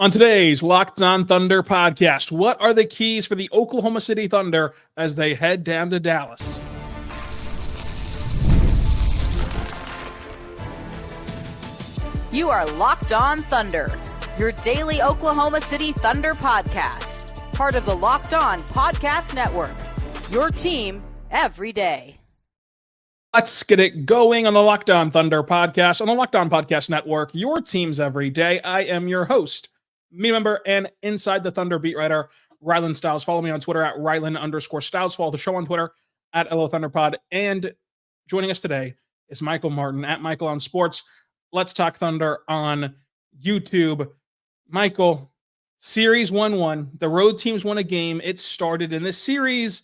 On today's Locked On Thunder podcast, what are the keys for the Oklahoma City Thunder as they head down to Dallas? You are Locked On Thunder, your daily Oklahoma City Thunder podcast, part of the Locked On Podcast Network, your team every day. Let's get it going on the Locked On Thunder podcast on the Locked On Podcast Network, your teams every day. I am your host, me member and Inside the Thunder beat writer, Rylan Stiles. Follow me on Twitter at Rylan_Stiles. Follow the show on Twitter at LOThunderPod. And joining us today is Michael Martin at Michael on Sports. Let's Talk Thunder on YouTube. Michael, Series 1-1. The road teams won a game. It started, and this series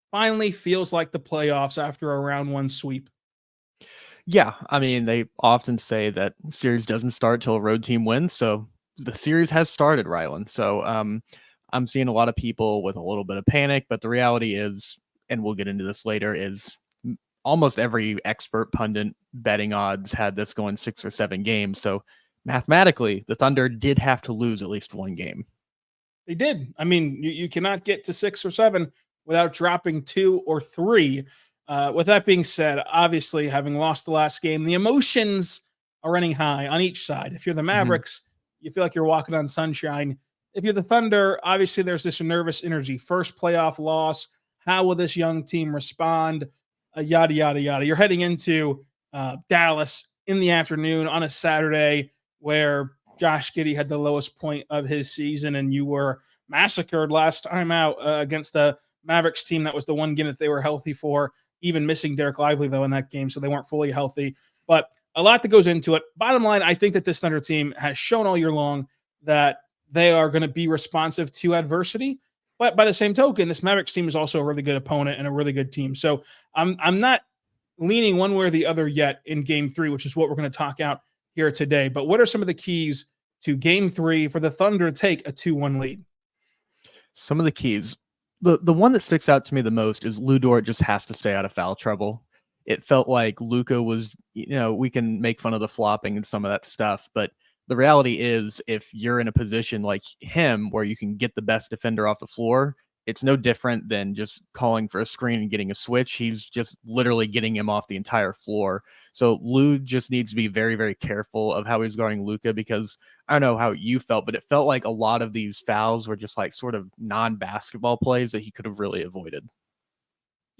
finally feels like the playoffs after a round one sweep. Yeah, I mean, they often say that series doesn't start till a road team wins, so the series has started, Rylan. So I'm seeing a lot of people with a little bit of panic, but the reality is, and we'll get into this later, is almost every expert pundit betting odds had this going 6 or 7 games. So mathematically, the Thunder did have to lose at least one game. They did. I mean, you cannot get to 6 or 7 without dropping 2 or 3. With that being said, obviously, having lost the last game, the emotions are running high on each side. If you're the Mavericks, you feel like you're walking on sunshine. If you're the Thunder, obviously there's this nervous energy. First playoff loss. How will this young team respond? Yada, yada, yada. You're heading into Dallas in the afternoon on a Saturday where Josh Giddey had the lowest point of his season, and you were massacred last time out against the Mavericks team. That was the one game that they were healthy for, even missing Derek Lively, though, in that game, so they weren't fully healthy. But a lot that goes into it. Bottom line, I think that this Thunder team has shown all year long that they are going to be responsive to adversity. But by the same token, this Mavericks team is also a really good opponent and a really good team. So I'm not leaning one way or the other yet in Game 3, which is what we're going to talk out here today. But what are some of the keys to Game 3 for the Thunder to take a 2-1 lead? Some of the keys. The one that sticks out to me the most is Lu Dort just has to stay out of foul trouble. It felt like Luka was, we can make fun of the flopping and some of that stuff, but the reality is if you're in a position like him where you can get the best defender off the floor, it's no different than just calling for a screen and getting a switch. He's just literally getting him off the entire floor. So Lou just needs to be very, very careful of how he's guarding Luka, because I don't know how you felt, but it felt like a lot of these fouls were just like sort of non-basketball plays that he could have really avoided.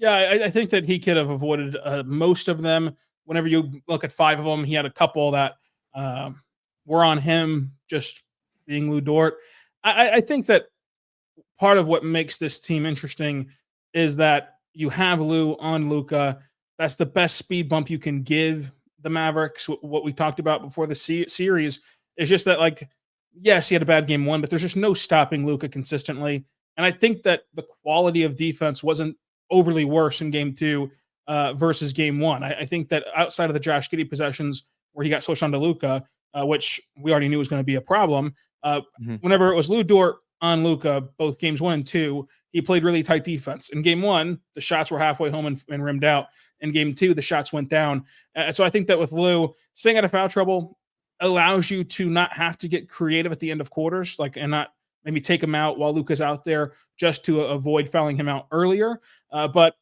Yeah, I think that he could have avoided most of them. Whenever you look at 5 of them, he had a couple that were on him, just being Lu Dort. I think that part of what makes this team interesting is that you have Lou on Luka. That's the best speed bump you can give the Mavericks. What we talked about before the series is just that, like, yes, he had a bad game 1, but there's just no stopping Luka consistently. And I think that the quality of defense wasn't overly worse in Game 2 versus Game 1. I think that outside of the Josh Giddey possessions where he got switched onto Luka, which we already knew was going to be a problem, whenever it was Lu Dort on Luka, both games 1 and 2, he played really tight defense. In Game 1, the shots were halfway home and rimmed out. In Game 2, the shots went down. So I think that with Lou, staying out of foul trouble allows you to not have to get creative at the end of quarters, and not maybe take him out while Luka's out there just to avoid fouling him out earlier. But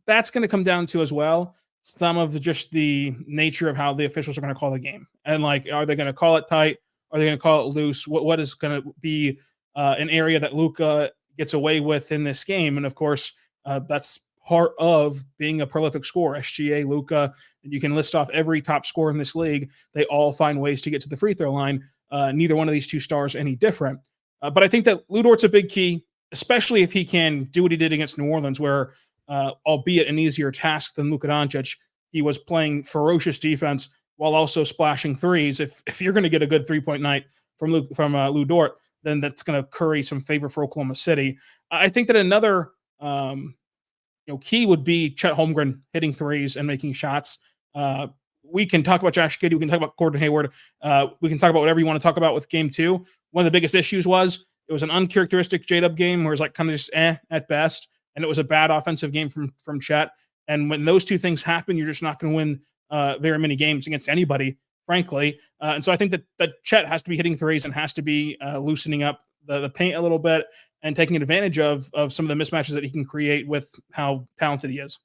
that's going to come down to as well some of just the nature of how the officials are going to call the game. And are they going to call it tight? Are they going to call it loose? What is going to be an area that Luka gets away with in this game? And of course, that's part of being a prolific scorer. SGA, Luka, and you can list off every top scorer in this league. They all find ways to get to the free throw line. Neither one of these two stars any different. But I think that Lu Dort's a big key, especially if he can do what he did against New Orleans, where, albeit an easier task than Luka Doncic, he was playing ferocious defense while also splashing threes. If you're going to get a good 3-point night from Lu Dort, then that's going to curry some favor for Oklahoma City. I think that another key would be Chet Holmgren hitting threes and making shots. We can talk about Josh Giddey. We can talk about Gordon Hayward. We can talk about whatever you want to talk about with Game 2. One of the biggest issues was it was an uncharacteristic J-Dub game where it was kind of just at best, and it was a bad offensive game from Chet. And when those two things happen, you're just not going to win very many games against anybody frankly. And so I think that Chet has to be hitting threes and has to be loosening up the paint a little bit and taking advantage of some of the mismatches that he can create with how talented he is.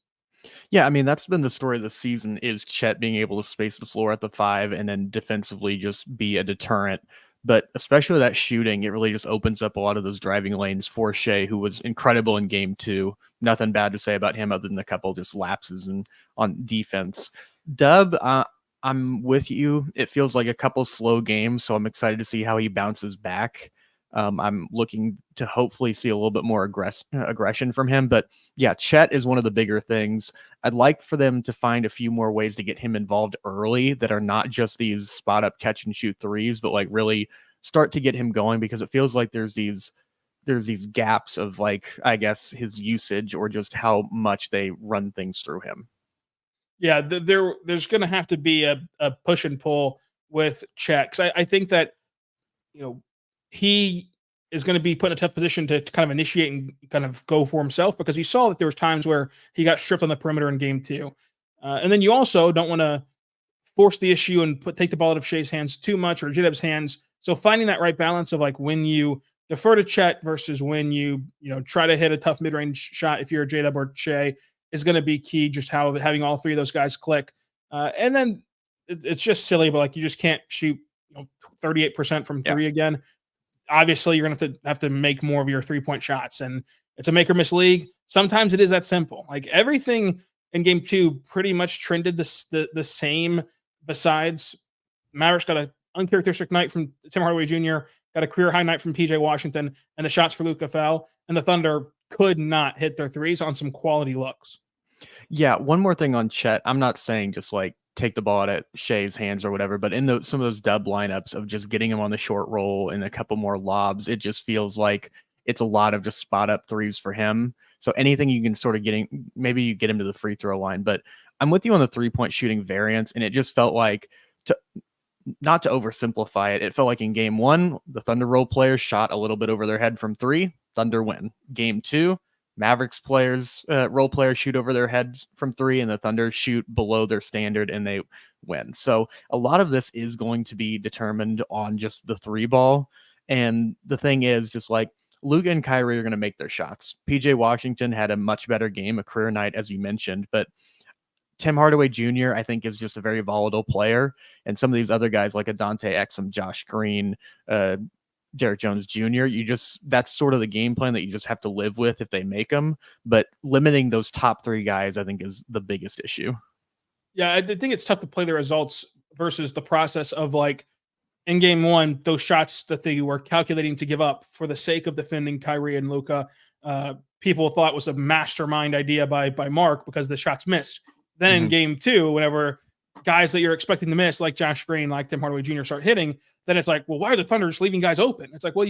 Yeah, I mean, that's been the story of the season is Chet being able to space the floor at the 5 and then defensively just be a deterrent. But especially that shooting, it really just opens up a lot of those driving lanes for Shea, who was incredible in game 2. Nothing bad to say about him other than a couple just lapses on defense. Dub, I'm with you. It feels like a couple slow games, so I'm excited to see how he bounces back. I'm looking to hopefully see a little bit more aggression from him. But yeah, Chet is one of the bigger things. I'd like for them to find a few more ways to get him involved early that are not just these spot up catch and shoot threes, but like really start to get him going, because it feels like there's these gaps of, like, I guess, his usage or just how much they run things through him. Yeah, there's going to have to be a push and pull with Chet. 'Cause I think that, he is going to be put in a tough position to kind of initiate and kind of go for himself, because you saw that there was times where he got stripped on the perimeter in game 2. And then you also don't want to force the issue and take the ball out of Shea's hands too much or J-Dub's hands. So finding that right balance of, like, when you defer to Chet versus when you try to hit a tough mid-range shot if you're J-Dub or Shea is going to be key, just how having all three of those guys click. And then it's just silly, but like, you just can't shoot 38% from three again. Obviously, you're going to have to make more of your 3-point shots, and it's a make or miss league. Sometimes it is that simple. Like, everything in game 2 pretty much trended the same, besides Mavericks got an uncharacteristic night from Tim Hardaway Jr., got a career high night from PJ Washington, and the shots for Luka fell, and the Thunder could not hit their threes on some quality looks. Yeah, one more thing on Chet. I'm not saying just like take the ball out of Shea's hands or whatever, but in some of those dub lineups of just getting him on the short roll and a couple more lobs, it just feels like it's a lot of just spot up threes for him. So anything you can sort of maybe you get him to the free throw line. But I'm with you on the 3-point shooting variance, and it just felt like, not to oversimplify it, it felt like in game 1, the Thunder role players shot a little bit over their head from 3, Thunder win. Game 2, Mavericks role players shoot over their heads from 3, and the Thunder shoot below their standard and they win. So a lot of this is going to be determined on just the 3 ball. And the thing is, just like, Luka and Kyrie are going to make their shots. PJ Washington had a much better game, a career night, as you mentioned, but Tim Hardaway Jr., I think, is just a very volatile player. And some of these other guys like a Dante Exum, Josh Green, Derek Jones Jr., that's sort of the game plan that you just have to live with if they make them. But limiting those top 3 guys, I think, is the biggest issue. Yeah, I think it's tough to play the results versus the process of, like, in game 1, those shots that they were calculating to give up for the sake of defending Kyrie and Luka, people thought was a mastermind idea by Mark, because the shots missed. Then in game 2, whenever guys that you're expecting to miss, like Josh Green, like Tim Hardaway Jr., start hitting, then it's like, well, why are the Thunder just leaving guys open? It's like, well,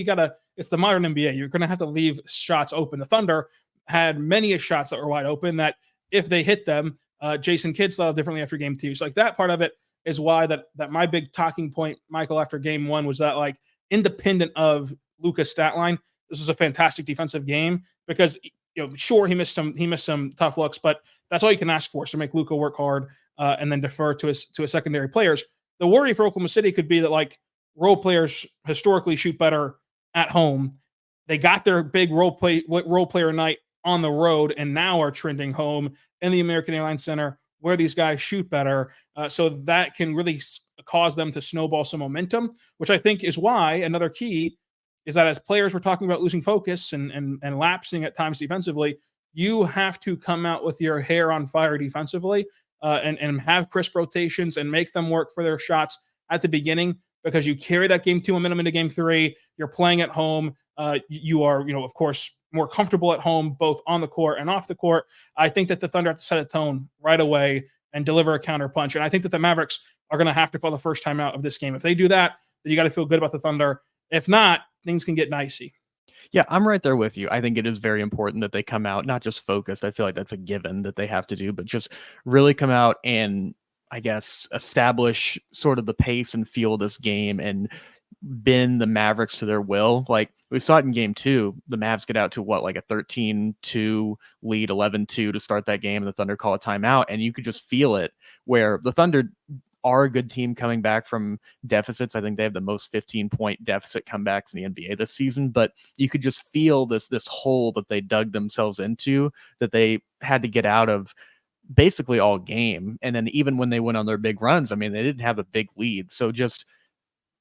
it's the modern NBA. You're going to have to leave shots open. The Thunder had many shots that were wide open that if they hit them, Jason Kidd thought differently after game 2. So, like, that part of it is why that my big talking point, Michael, after game 1 was that, like, independent of Luka's stat line, this was a fantastic defensive game, because sure, he missed some tough looks, but that's all you can ask for, is to make Luka work hard and then defer to his secondary players. The worry for Oklahoma City could be that, like, role players historically shoot better at home. They got their big role player night on the road, and now are trending home in the American Airlines Center, where these guys shoot better. So that can really cause them to snowball some momentum, which I think is why another key is that as players were talking about losing focus and lapsing at times defensively, you have to come out with your hair on fire defensively and have crisp rotations and make them work for their shots at the beginning, because you carry that game 2 momentum into game 3. You're playing at home. You are, of course, more comfortable at home, both on the court and off the court. I think that the Thunder have to set a tone right away and deliver a counter punch. And I think that the Mavericks are going to have to call the first time out of this game. If they do that, then you got to feel good about the Thunder. If not, things can get dicey. Yeah, I'm right there with you. I think it is very important that they come out, not just focused. I feel like that's a given that they have to do, but just really come out and, I guess, establish sort of the pace and feel of this game and bend the Mavericks to their will. Like, we saw it in game 2. The Mavs get out to like a 13-2 lead, 11-2 to start that game, and the Thunder call a timeout, and you could just feel it, where the Thunder are a good team coming back from deficits. I think they have the most 15-point deficit comebacks in the NBA this season, but you could just feel this hole that they dug themselves into, that they had to get out of basically all game. And then even when they went on their big runs, I mean, they didn't have a big lead. So just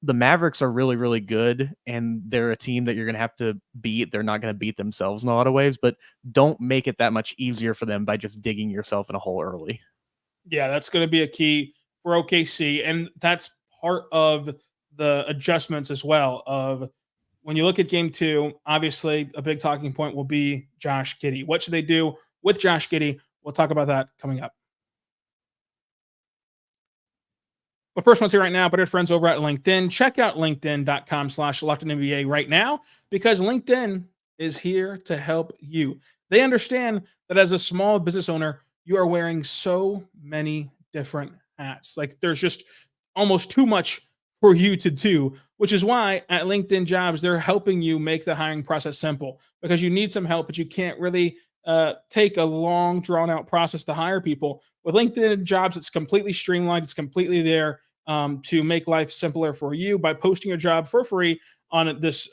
the Mavericks are really, really good, and they're a team that you're going to have to beat. They're not going to beat themselves in a lot of ways, but don't make it that much easier for them by just digging yourself in a hole early. Yeah, that's going to be a key for OKC, and that's part of the adjustments as well. Of when you look at game 2, obviously a big talking point will be Josh Giddey. What should they do with Josh Giddey? We'll talk about that coming up. But first one's here right now, but our friends over at LinkedIn. Check out linkedin.com/LockedOnNBA right now, because LinkedIn is here to help you. They understand that as a small business owner, you are wearing so many different hats. Like, there's just almost too much for you to do, which is why at LinkedIn Jobs, they're helping you make the hiring process simple, because you need some help, but you can't really take a long, drawn-out process to hire people. With LinkedIn Jobs, it's completely streamlined. It's completely there to make life simpler for you by posting your job for free on this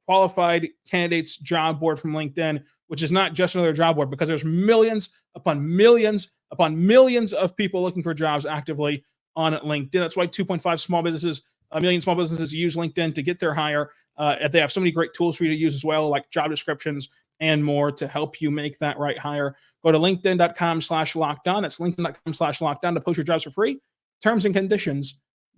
qualified candidates job board from LinkedIn, which is not just another job board, because there's millions upon millions upon millions of people looking for jobs actively on LinkedIn. That's why 2.5 million small businesses use LinkedIn to get their hire. They have so many great tools for you to use as well, like job descriptions and more, to help you make that right hire. Go to linkedin.com/lockedon. That's linkedin.com/lockedon to post your jobs for free. Terms and conditions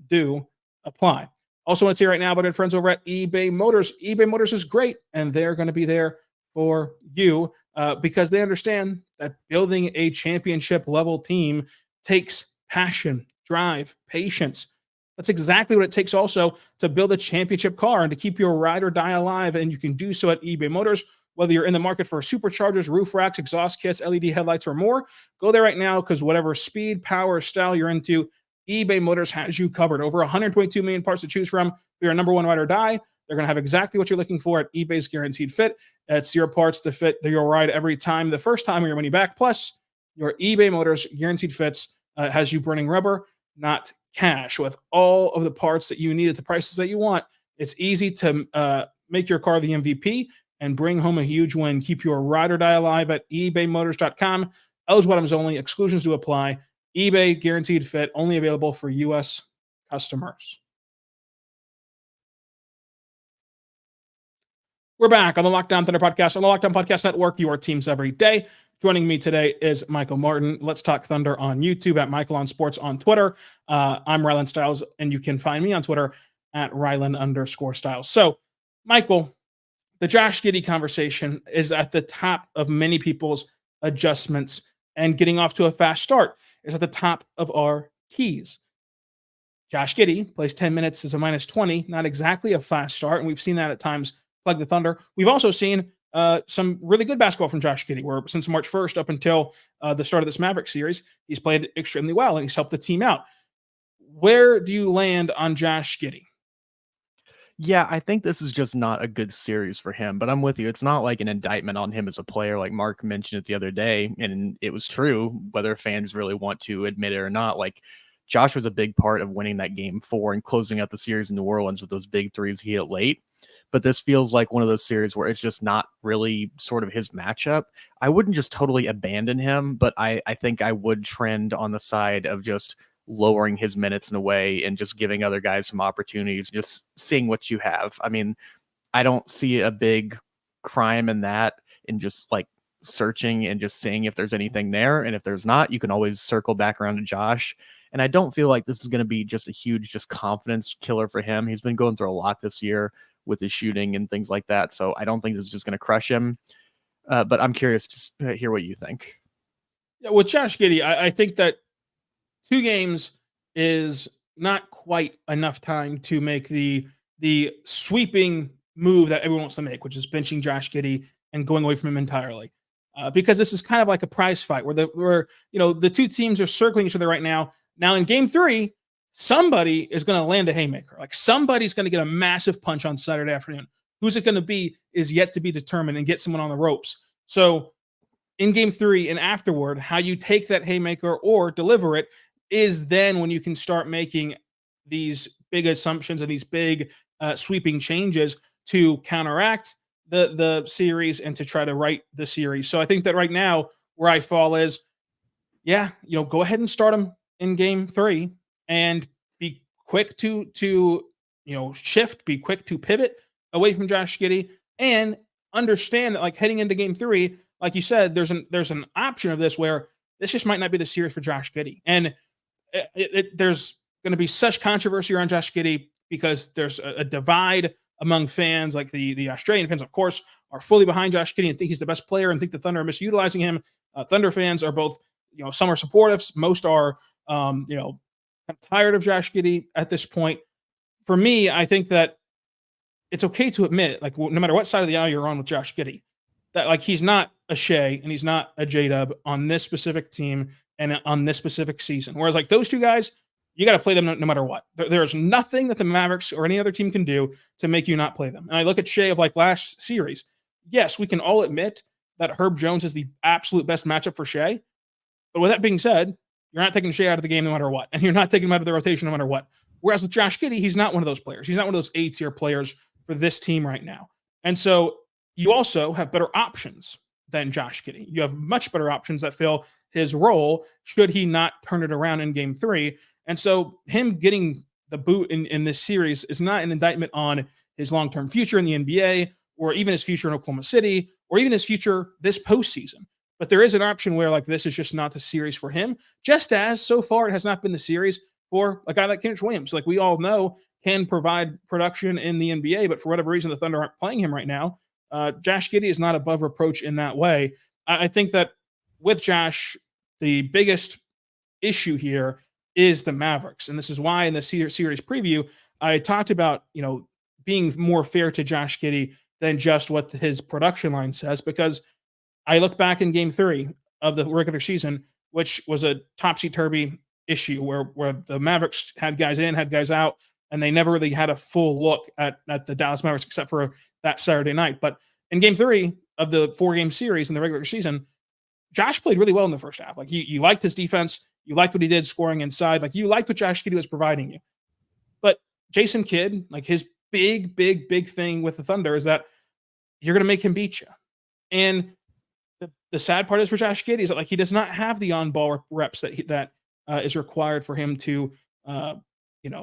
do apply. Also, want to say right now about our friends over at eBay Motors. eBay Motors is great, and they're going to be there for you because they understand that building a championship level team takes passion, drive, patience. That's exactly what it takes also to build a championship car and to keep your ride or die alive. And you can do so at eBay Motors. Whether you're in the market for superchargers, roof racks, exhaust kits, LED headlights, or more, go there right now, because whatever speed, power, style you're into, eBay Motors has you covered. Over 122 million parts to choose from. If you're a number one ride or die, they're going to have exactly what you're looking for at eBay's Guaranteed Fit. It's your parts to fit your ride every time, the first time, or your money back. Plus, your eBay Motors Guaranteed Fits has you burning rubber, not cash. With all of the parts that you need at the prices that you want, it's easy to make your car the MVP and bring home a huge win. Keep your ride or die alive at ebaymotors.com. Eligible items only. Exclusions do apply. eBay Guaranteed Fit, only available for U.S. customers. We're back on the Locked On Thunder podcast on the Locked On Podcast Network, your teams every day. Joining me today is Michael Martin. Let's Talk Thunder on YouTube, at Michael on Sports on Twitter. I'm Rylan Stiles, and you can find me on Twitter at Rylan_Stiles. So, Michael, the Josh Giddey conversation is at the top of many people's adjustments, and getting off to a fast start is at the top of our keys. Josh Giddey plays 10 minutes as a -20, not exactly a fast start, and we've seen that at times plague the Thunder. We've also seen some really good basketball from Josh Giddey, where since March 1st up until the start of this Mavericks series, he's played extremely well, and he's helped the team out. Where do you land on Josh Giddey? Yeah, I think this is just not a good series for him, but I'm with you. It's not like an indictment on him as a player, like Mark mentioned it the other day, and it was true, whether fans really want to admit it or not. Like, Josh was a big part of winning that game 4 and closing out the series in New Orleans with those big threes he hit late. But this feels like one of those series where it's just not really sort of his matchup. I wouldn't just totally abandon him, but I think I would trend on the side of just lowering his minutes in a way and just giving other guys some opportunities, just seeing what you have. I mean, I don't see a big crime in that, and just like searching and just seeing if there's anything there. And if there's not, you can always circle back around to Josh. And I don't feel like this is going to be just a huge just confidence killer for him. He's been going through a lot this year with his shooting and things like that. So I don't think this is just going to crush him. But I'm curious to hear what you think. Yeah, with Josh Giddey, I think that 2 games is not quite enough time to make the sweeping move that everyone wants to make, which is benching Josh Giddey and going away from him entirely. Because this is kind of like a prize fight where the 2 teams are circling each other right now. Now in game 3, somebody is going to land a haymaker. Like, somebody's going to get a massive punch on Saturday afternoon. Who's it going to be is yet to be determined, and get someone on the ropes. So in game 3 and afterward, how you take that haymaker or deliver it is then when you can start making these big assumptions and these big sweeping changes to counteract the series and to try to right the series. So I think that right now where I fall is, yeah, go ahead and start him in game 3 and be quick to shift, be quick to pivot away from Josh Giddey, and understand that like heading into game 3, like you said, there's an option of this where this just might not be the series for Josh Giddey. And there's going to be such controversy around Josh Giddey because there's a divide among fans. Like the Australian fans, of course, are fully behind Josh Giddey and think he's the best player and think the Thunder are misutilizing him. Thunder fans are both, some are supportive, most are, kind of tired of Josh Giddey at this point. For me, I think that it's okay to admit, like, no matter what side of the aisle you're on with Josh Giddey, that like he's not a Shea and he's not a J-Dub on this specific team and on this specific season. Whereas like those two guys, you got to play them no matter what. There's nothing that the Mavericks or any other team can do to make you not play them. And I look at Shea of like last series. Yes, we can all admit that Herb Jones is the absolute best matchup for Shea. But with that being said, you're not taking Shea out of the game no matter what. And you're not taking him out of the rotation no matter what. Whereas with Josh Giddey, he's not one of those players. He's not one of those A-tier players for this team right now. And so you also have better options than Josh Giddey. You have much better options that fill his role should he not turn it around in game 3. And so him getting the boot in this series is not an indictment on his long-term future in the NBA or even his future in Oklahoma City or even his future this postseason. But there is an option where like this is just not the series for him, just as so far it has not been the series for a guy like Kenrich Williams. Like we all know can provide production in the NBA, but for whatever reason the Thunder aren't playing him right now. Josh Giddey is not above reproach in that way. I think that with Josh, the biggest issue here is the Mavericks. And this is why in the series preview, I talked about, being more fair to Josh Giddey than just what his production line says, because I look back in game 3 of the regular season, which was a topsy-turvy issue where the Mavericks had guys in, had guys out, and they never really had a full look at the Dallas Mavericks except for that Saturday night. But in game 3 of the 4-game series in the regular season, Josh played really well in the first half. Like you liked his defense. You liked what he did scoring inside. Like you liked what Josh Giddey was providing you. But Jason Kidd, like his big thing with the Thunder is that you're going to make him beat you. And the sad part is for Josh Giddey is that like he does not have the on-ball reps that is required for him to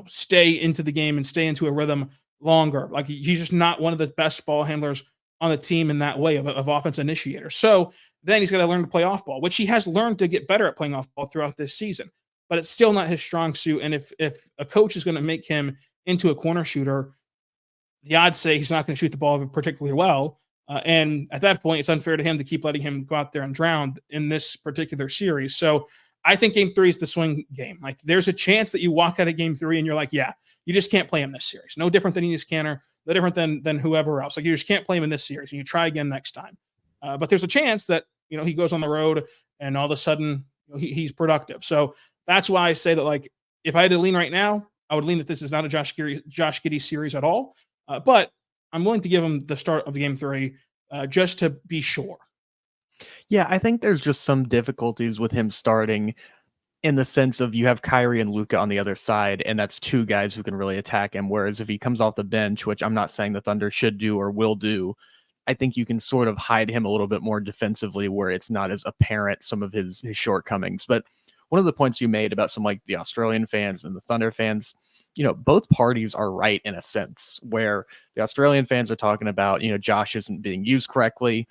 stay into the game and stay into a rhythm longer. Like he's just not one of the best ball handlers on the team in that way of offense initiator. So then he's got to learn to play off ball, which he has learned to get better at playing off ball throughout this season, but it's still not his strong suit. And if a coach is going to make him into a corner shooter, the odds say he's not going to shoot the ball particularly well. And at that point, it's unfair to him to keep letting him go out there and drown in this particular series. So I think game 3 is the swing game. Like there's a chance that you walk out of game 3 and you're like, yeah, you just can't play him this series. No different than Enes Kanter, no different than whoever else. Like you just can't play him in this series and you try again next time. But there's a chance that, he goes on the road and all of a sudden he's productive. So that's why I say that, like, if I had to lean right now, I would lean that this is not a Josh Giddey series at all. But I'm willing to give him the start of the game 3 just to be sure. Yeah, I think there's just some difficulties with him starting in the sense of you have Kyrie and Luka on the other side, and that's two guys who can really attack him. Whereas if he comes off the bench, which I'm not saying the Thunder should do or will do, I think you can sort of hide him a little bit more defensively where it's not as apparent some of his shortcomings. But one of the points you made about some like the Australian fans and the Thunder fans, both parties are right in a sense where the Australian fans are talking about, Josh isn't being used correctly.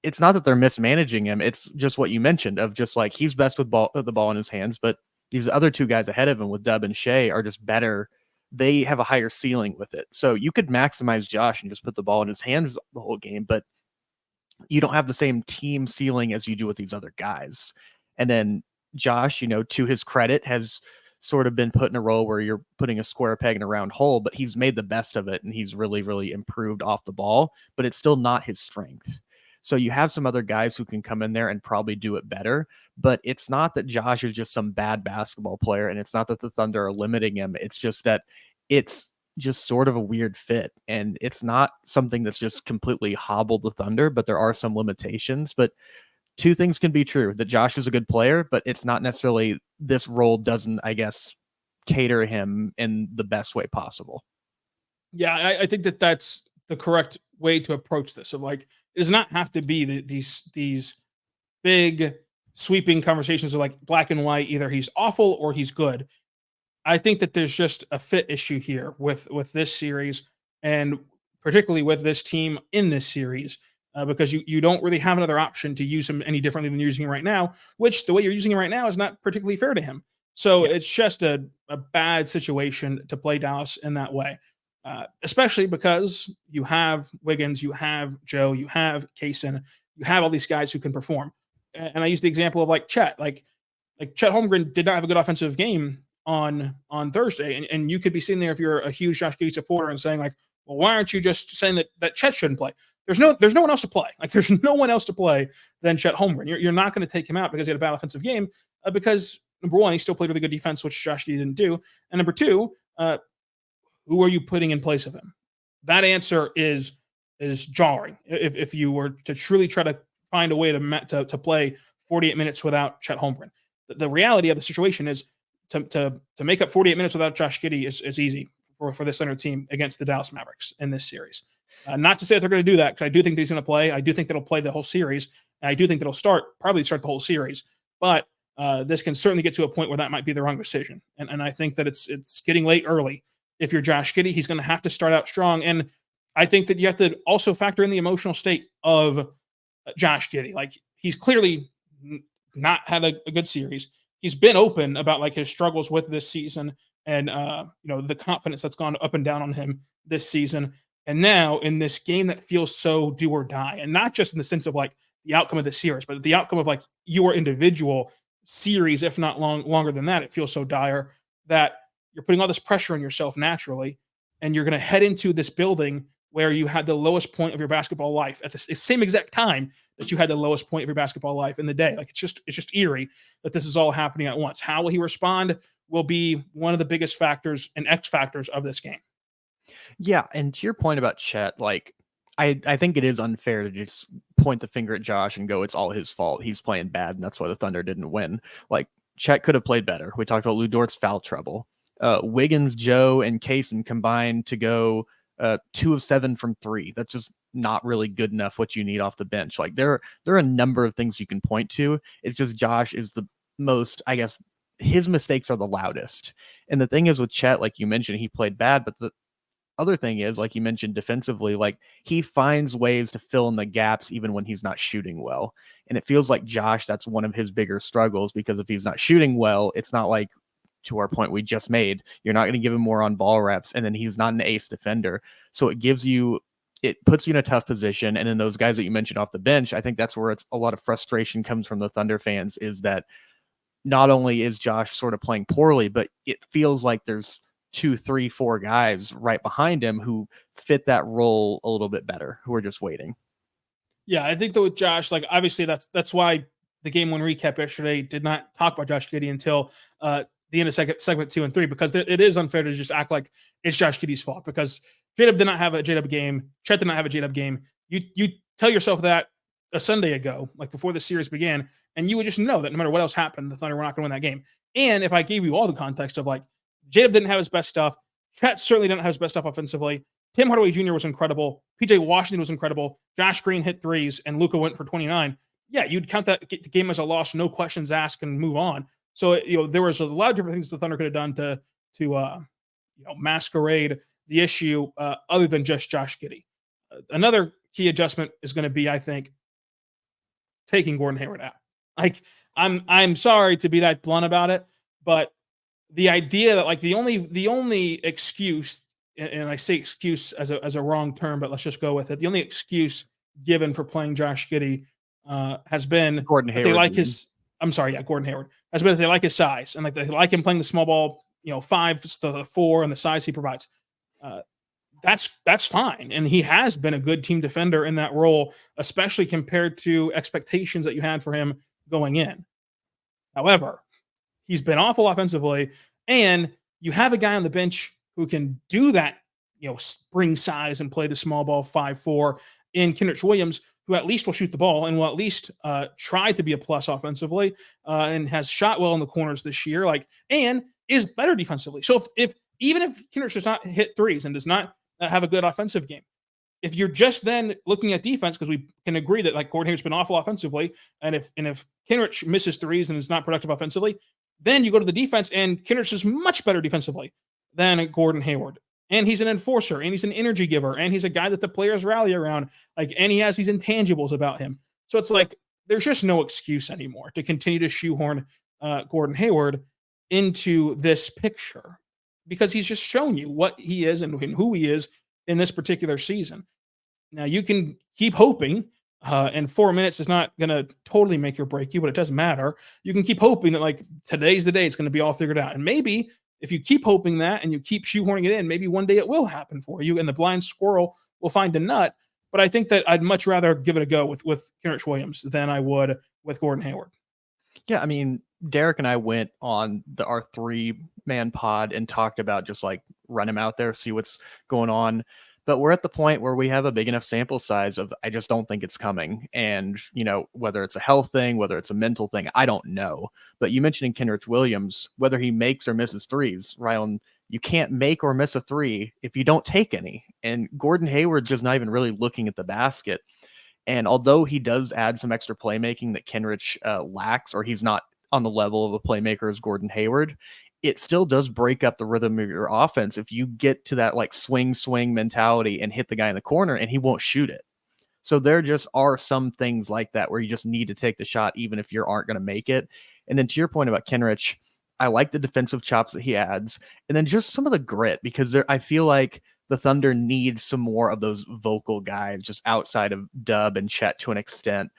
It's not that they're mismanaging him. It's just what you mentioned of just like he's best with the ball in his hands, but these other two guys ahead of him with Dub and Shea are just better. They have a higher ceiling with it. So you could maximize Josh and just put the ball in his hands the whole game, but you don't have the same team ceiling as you do with these other guys. And then Josh, to his credit, has sort of been put in a role where you're putting a square peg in a round hole, but he's made the best of it and he's really, really improved off the ball, but it's still not his strength. So you have some other guys who can come in there and probably do it better, but it's not that Josh is just some bad basketball player, and it's not that the Thunder are limiting him. It's just that it's just sort of a weird fit, and it's not something that's just completely hobbled the Thunder, but there are some limitations. But two things can be true: that Josh is a good player, but it's not necessarily this role doesn't, I guess, cater him in the best way possible. Yeah, I think that that's the correct way to approach this. Of like, it does not have to be these big sweeping conversations of like black and white. Either he's awful or he's good. I think that there's just a fit issue here with this series, and particularly with this team in this series, because you don't really have another option to use him any differently than you're using him right now, which the way you're using him right now is not particularly fair to him. So it's just a bad situation to play Dallas in that way, especially because you have Wiggins, you have Joe, you have Kaysen, you have all these guys who can perform. And I use the example of like Chet, like Chet Holmgren did not have a good offensive game on Thursday, and you could be sitting there if you're a huge Josh Giddey supporter and saying like, well, why aren't you just saying that Chet shouldn't play? There's no one else to play. Like there's no one else to play than Chet Holmgren. You're not going to take him out because he had a bad offensive game, because number one, he still played really good defense, which Josh Giddey didn't do, and number two, who are you putting in place of him? That answer is jarring. If you were to truly try to find a way to play 48 minutes without Chet Holmgren, the reality of the situation is to make up 48 minutes without Josh Giddey is easy for this Thunder team against the Dallas Mavericks in this series. Not to say that they're going to do that, because I do think that he's going to play. I do think that he'll play the whole series. And I do think that he'll probably start the whole series. But this can certainly get to a point where that might be the wrong decision. And I think that it's getting late early. If you're Josh Giddey, he's going to have to start out strong. And I think that you have to also factor in the emotional state of Josh Giddey. Like, he's clearly not had a good series. He's been open about like his struggles with this season and the confidence that's gone up and down on him this season. And now in this game that feels so do or die, and not just in the sense of like the outcome of the series, but the outcome of like your individual series, if not longer than that, it feels so dire that you're putting all this pressure on yourself naturally, and you're going to head into this building where you had the lowest point of your basketball life at the same exact time that you had the lowest point of your basketball life in the day. Like, it's just eerie that this is all happening at once. How will he respond will be one of the biggest factors and X factors of this game. Yeah, and to your point about Chet, like, I think it is unfair to just point the finger at Josh and go, it's all his fault. He's playing bad, and that's why the Thunder didn't win. Like, Chet could have played better. We talked about Lu Dort's foul trouble. Wiggins, Joe, and Kaysen combined to go 2 of 7 from 3. That's just not really good enough what you need off the bench. Like, there are a number of things you can point to. It's just Josh is the most, I guess, his mistakes are the loudest. And the thing is with Chet, like you mentioned, he played bad, but the other thing is, like you mentioned, defensively, like, he finds ways to fill in the gaps even when he's not shooting well. And it feels like Josh, that's one of his bigger struggles, because if he's not shooting well, it's not like, to our point we just made, you're not going to give him more on ball reps, and then he's not an ace defender. So it puts you in a tough position. And then those guys that you mentioned off the bench, I think that's where it's a lot of frustration comes from the Thunder fans, is that not only is Josh sort of playing poorly, but it feels like there's 2, 3, 4 guys right behind him who fit that role a little bit better, who are just waiting. Yeah, I think that with Josh, like, obviously that's why the game 1 recap yesterday did not talk about Josh Giddey until the end of segment 2 and 3, because it is unfair to just act like it's Josh Giddey's fault, because J-Dub did not have a J-Dub game. Chet did not have a J-Dub game. You tell yourself that a Sunday ago, like before the series began, and you would just know that no matter what else happened, the Thunder were not going to win that game. And if I gave you all the context of like, J-Dub didn't have his best stuff, Chet certainly didn't have his best stuff offensively, Tim Hardaway Jr. was incredible, PJ Washington was incredible, Josh Green hit threes, and Luka went for 29. Yeah, you'd count that game as a loss, no questions asked, and move on. So, there was a lot of different things the Thunder could have done to masquerade the issue other than just Josh Giddey. Another key adjustment is going to be, I think, taking Gordon Hayward out. Like, I'm sorry to be that blunt about it, but the idea that like the only excuse, and I say excuse as a wrong term, but let's just go with it. The only excuse given for playing Josh Giddey has been Gordon Hayward. They like his. I'm sorry, yeah, Gordon Hayward has been that they like his size, and like they like him playing the small ball, 5 to the 4, and the size he provides. That's fine, and he has been a good team defender in that role, especially compared to expectations that you had for him going in. However, he's been awful offensively, and you have a guy on the bench who can do that, spring size and play the small ball 5'4" in Kenrich Williams, who at least will shoot the ball and will at least try to be a plus offensively, and has shot well in the corners this year, and is better defensively. So if even if Kenrich does not hit threes and does not have a good offensive game, if you're just then looking at defense, because we can agree that Gordon Hayward's been awful offensively, and if Kenrich misses threes and is not productive offensively, then you go to the defense, and Kenrich is much better defensively than Gordon Hayward. And he's an enforcer, and he's an energy giver, and he's a guy that the players rally around, and he has these intangibles about him. So it's there's just no excuse anymore to continue to shoehorn Gordon Hayward into this picture, because he's just shown you what he is and who he is in this particular season. Now, you can keep hoping, and 4 minutes is not going to totally make or break you, but it doesn't matter. You can keep hoping that today's the day it's going to be all figured out. And maybe if you keep hoping that and you keep shoehorning it in, maybe one day it will happen for you and the blind squirrel will find a nut. But I think that I'd much rather give it a go with Kenrich Williams than I would with Gordon Hayward. Yeah, I mean, Derek and I went on our 3-man pod and talked about just run him out there, see what's going on. But we're at the point where we have a big enough sample size of, I just don't think it's coming. And, whether it's a health thing, whether it's a mental thing, I don't know. But you mentioned Kenrich Williams, whether he makes or misses threes, Rylan, you can't make or miss a three if you don't take any. And Gordon Hayward just not even really looking at the basket. And although he does add some extra playmaking that Kenrich lacks, or he's not on the level of a playmaker as Gordon Hayward, it still does break up the rhythm of your offense if you get to that swing mentality and hit the guy in the corner and he won't shoot it. So there just are some things like that where you just need to take the shot even if you aren't going to make it. And then to your point about Kenrich, I like the defensive chops that he adds, and then just some of the grit, because I feel like the Thunder need some more of those vocal guys just outside of Dub and Chet to an extent.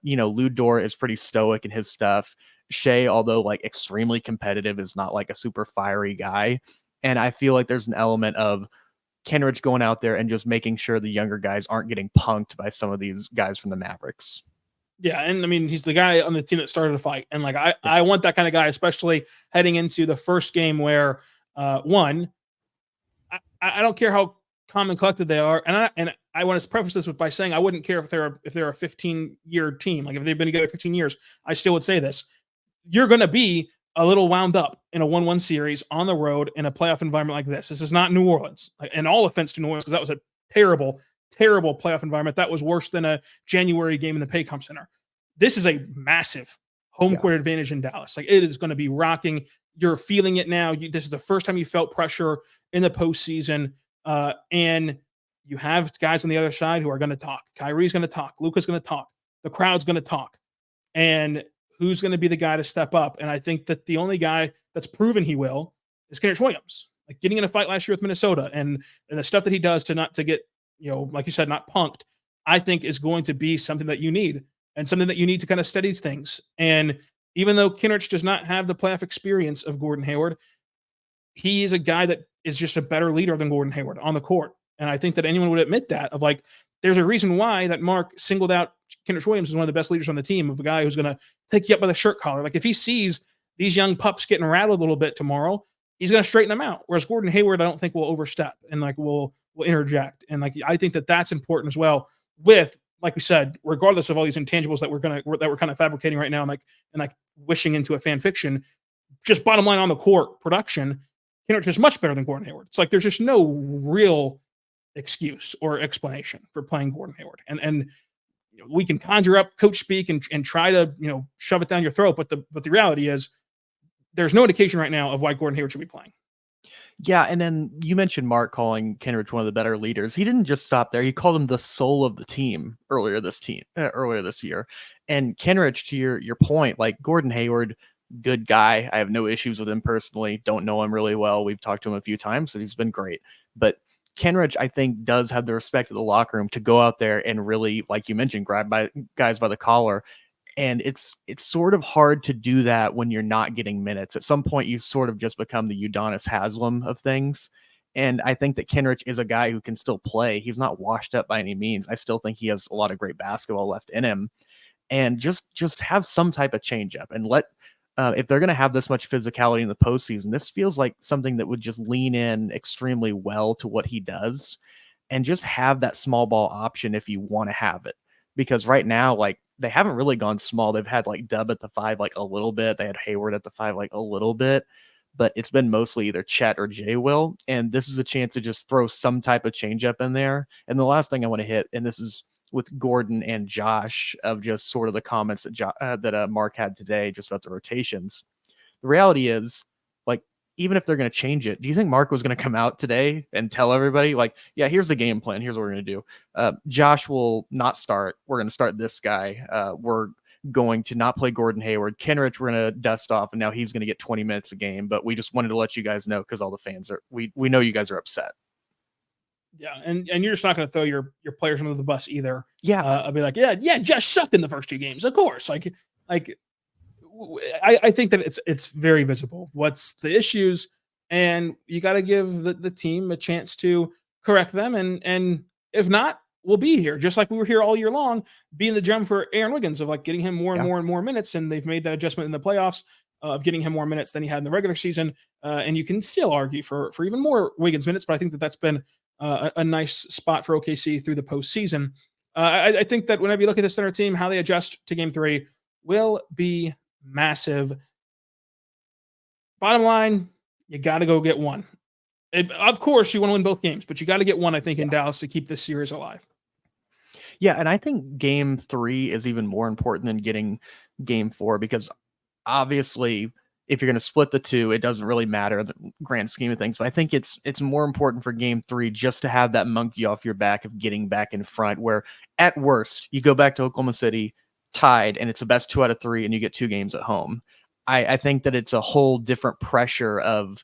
Lu Dort is pretty stoic in his stuff. Shea, although extremely competitive, is not a super fiery guy. And I feel like there's an element of Kenrich going out there and just making sure the younger guys aren't getting punked by some of these guys from the Mavericks. Yeah, and I mean, he's the guy on the team that started a fight. And I want that kind of guy, especially heading into the first game where I don't care how calm and collected they are. And I want to preface this by saying I wouldn't care if they're a 15-year team. If they've been together 15 years, I still would say this. You're going to be a little wound up in a 1-1 series on the road in a playoff environment like this. This is not New Orleans. And all offense to New Orleans, because that was a terrible, terrible playoff environment. That was worse than a January game in the Paycom Center. This is a massive home court advantage in Dallas. It is going to be rocking. You're feeling it now. This is the first time you felt pressure in the postseason. And you have guys on the other side who are going to talk. Kyrie's going to talk. Luka's going to talk. The crowd's going to talk. And who's going to be the guy to step up? And I think that the only guy that's proven he will is Kenrich Williams. Getting in a fight last year with Minnesota and the stuff that he does to get, like you said, not punked, I think is going to be something that you need, and something that you need to kind of steady things. And even though Kenrich does not have the playoff experience of Gordon Hayward, he is a guy that is just a better leader than Gordon Hayward on the court. And I think that anyone would admit that, there's a reason why that Mark singled out Kenrich Williams as one of the best leaders on the team, of a guy who's going to take you up by the shirt collar. If he sees these young pups getting rattled a little bit tomorrow, he's going to straighten them out. Whereas Gordon Hayward, I don't think will overstep and will interject. And I think that that's important as well, with, like we said, regardless of all these intangibles that we're kind of fabricating right now and wishing into a fan fiction, just bottom line on the court production, Kenrich is much better than Gordon Hayward. It's there's just no real excuse or explanation for playing Gordon Hayward. And we can conjure up coach speak and try to shove it down your throat, but the reality is there's no indication right now of why Gordon Hayward should be playing. Yeah, and then you mentioned Mark calling Kenrich one of the better leaders. He didn't just stop there. He called him the soul of the team earlier this year. And Kenrich, to your point, Gordon Hayward, good guy. I have no issues with him personally. Don't know him really well. We've talked to him a few times, so he's been great. But Kenrich, I think, does have the respect of the locker room to go out there and really, like you mentioned, grab guys by the collar. And it's sort of hard to do that when you're not getting minutes. At some point, you sort of just become the Udonis Haslem of things. And I think that Kenrich is a guy who can still play. He's not washed up by any means. I still think he has a lot of great basketball left in him. And just have some type of change up and let if they're going to have this much physicality in the postseason, this feels like something that would just lean in extremely well to what he does, and just have that small ball option if you want to have it. because right now, like, they haven't really gone small. They've had like Dub at the 5 like a little bit. They had Hayward at the 5 like a little bit, but it's been mostly either Chet or Jay Will. And this is a chance to just throw some type of change up in there. And the last thing I want to hit, and this is with Gordon and Josh, of just sort of the comments that Mark had today just about the rotations. The reality is, like, even if they're going to change it, do you think Mark was going to come out today and tell everybody, like, yeah, here's the game plan. Here's what we're going to do. Josh will not start. We're going to start this guy. We're going to not play Gordon Hayward. Kenrich, we're going to dust off, and now he's going to get 20 minutes a game. But we just wanted to let you guys know because all the fans are, we know you guys are upset. Yeah, and you're just not going to throw your players under the bus either. Yeah. I'll be like, yeah, Josh sucked in the first 2 games. Of course. I think that it's very visible what's the issues, and you got to give the team a chance to correct them. And if not, we'll be here just like we were here all year long, being the gem for Aaron Wiggins, of like getting him more and more and more minutes. And they've made that adjustment in the playoffs of getting him more minutes than he had in the regular season. And you can still argue for even more Wiggins minutes, but I think that's been a nice spot for OKC through the postseason. I think that whenever you look at this Thunder team, how they adjust to Game 3 will be massive. Bottom line, you got to go get one. Of course, you want to win both games, but you got to get one, I think, in Dallas to keep this series alive. Yeah, and I think Game 3 is even more important than getting Game 4, because obviously, if you're going to split the 2, it doesn't really matter the grand scheme of things. But I think it's more important for Game 3 just to have that monkey off your back of getting back in front, where at worst, you go back to Oklahoma City tied, and it's the best 2 out of 3, and you get 2 games at home. I think that it's a whole different pressure of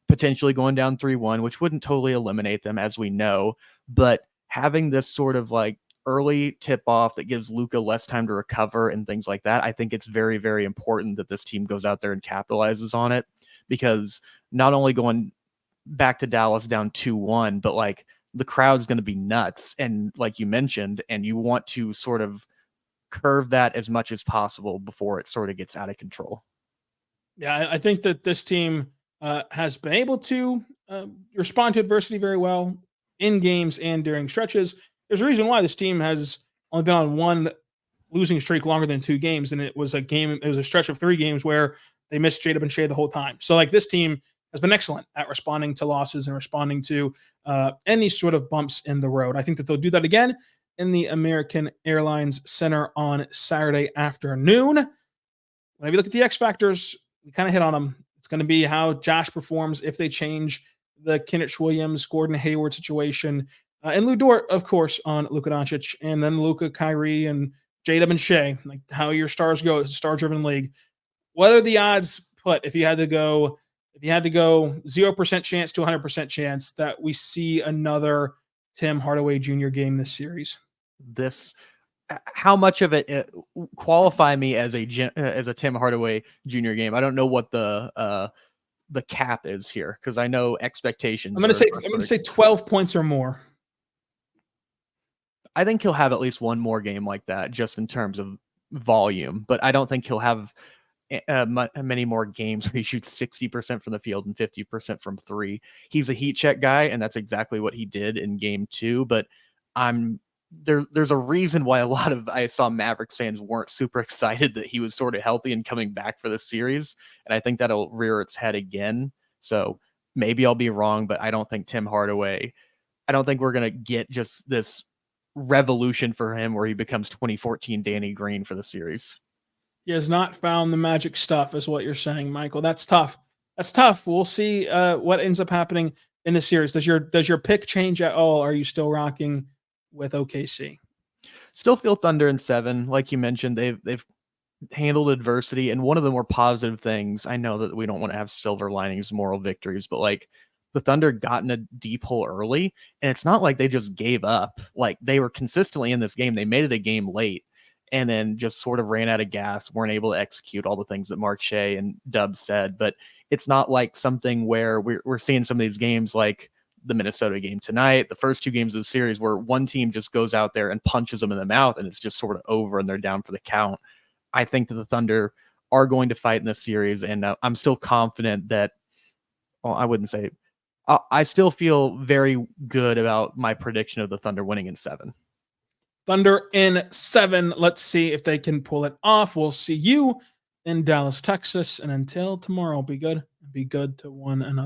potentially going down 3-1, which wouldn't totally eliminate them, as we know, but having this sort of like early tip off that gives Luka less time to recover and things like that. I think it's very, very important that this team goes out there and capitalizes on it, because not only going back to Dallas down 2-1, but like the crowd's going to be nuts. And like you mentioned, and you want to sort of curve that as much as possible before it sort of gets out of control. Yeah, I think that this team has been able to respond to adversity very well in games and during stretches. There's a reason why this team has only been on one losing streak longer than 2 games, and it was a stretch of 3 games where they missed Jada and Shea the whole time. So like, this team has been excellent at responding to losses and responding to any sort of bumps in the road. I think that they'll do that again in the American Airlines Center on Saturday afternoon. When you look at the X factors, we kind of hit on them. It's going to be how Josh performs if they change the Kenrich Williams, Gordon Hayward situation, and Lu Dort, of course, on Luka Doncic, and then Luka, Kyrie, and J-Dub and Shea, like how your stars go. It's a star-driven league. What are the odds put if you had to go 0% chance to 100% chance that we see another Tim Hardaway Jr. game this series? How much of it qualify me as a Tim Hardaway Jr. game? I don't know what the cap is here, because I know expectations. I'm going to say 12 points or more. I think he'll have at least one more game like that, just in terms of volume, but I don't think he'll have many more games where he shoots 60% from the field and 50% from 3. He's a heat check guy, and that's exactly what he did in Game 2. But there's a reason why I saw Mavericks fans weren't super excited that he was sort of healthy and coming back for the series, and I think that'll rear its head again. So maybe I'll be wrong, but I don't think Tim Hardaway. I don't think we're gonna get just this revolution for him where he becomes 2014 Danny Green for the series. He has not found the magic stuff, is what you're saying, Michael. That's tough. We'll see what ends up happening in the series. Does your pick change at all? Are you still rocking with OKC? Still feel Thunder in 7. Like you mentioned, they've handled adversity, and one of the more positive things, I know that we don't want to have silver linings, moral victories, but like, the Thunder got in a deep hole early, and it's not like they just gave up. Like, they were consistently in this game. They made it a game late, and then just sort of ran out of gas, weren't able to execute all the things that Mark Shea and Dub said. But it's not like something where we're seeing some of these games like the Minnesota game tonight, the first 2 games of the series, where one team just goes out there and punches them in the mouth, and it's just sort of over and they're down for the count. I think that the Thunder are going to fight in this series, and I'm still confident that, well, I wouldn't say, I still feel very good about my prediction of the Thunder winning in 7. Thunder in 7. Let's see if they can pull it off. We'll see you in Dallas, Texas. And until tomorrow, be good. Be good to one another.